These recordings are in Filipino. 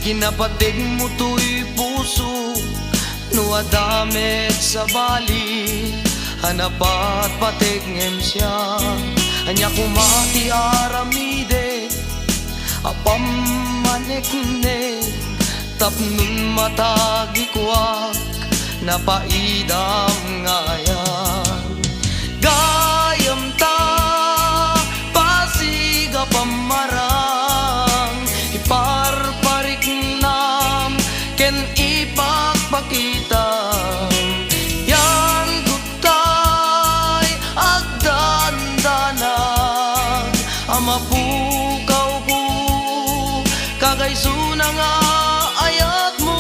Kinapatig mo to'y puso, no adamet sa bali, hanapat patigngem siya. Anya kumati aramide, apam manikne, tapnun matagikuak, napaidam ngayan. Gayam ta, pasiga pamarang, iparparik nam, ken ipagpakita. Yan gutay, agdandanag, amapukaw ko, kagayso na nga ayat mo.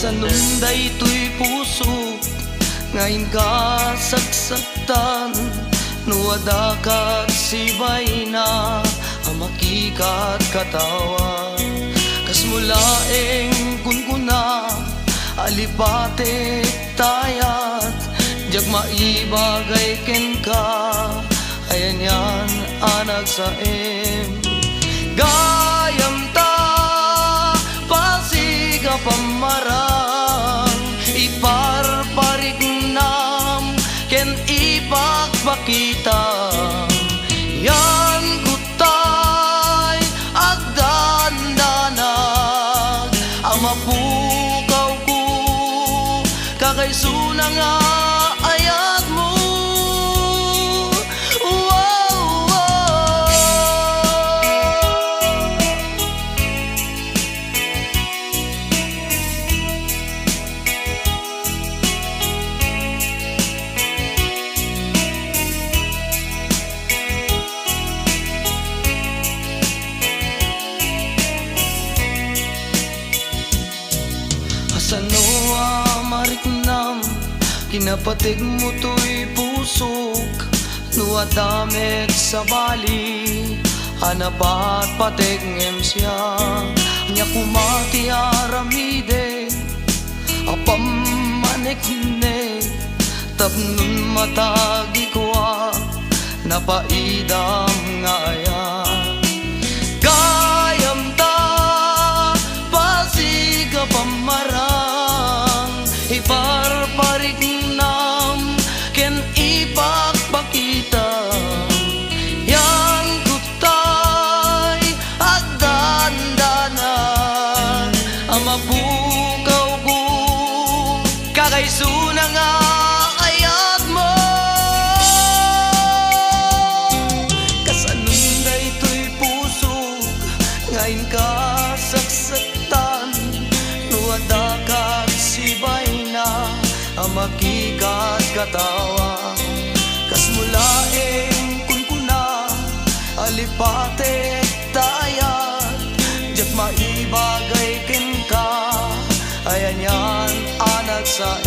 Sanunday to'y puso, ngayon ka saksaktan, nuwada ka't sibay na, amakikat katawa. Kas mulaeng kunkuna, alipate tayat, jag maibagay ken ka, ayan yan anak sa gayam ta, pasiga pamarang, iparparik nam, ken ipagpakita. Yan gutay, agdandanag, amapukaw ko, kagayso na nga ayat mo. Sano amariknam, kinapatig mo to'y pusok, nuadamet sa bali, hanapat patigngem siya. Nya kumati aramide, apam manikne, tapnun matagikuak, napaidam ngayan. Gayam ta, pasiga pamarang, iparparik nam, ken ipagpakita. Yan gutay, agdandanan, amapukaw ko, kagayso na nga ayat mo. Kasanunday to'y puso, ngayon ka saksaktan, nuwada ka't sibay na, amakikat katawa. Kas mulaeng kunkuna, alipate tayat, jak maibagay ken ka, ayan yan anak sa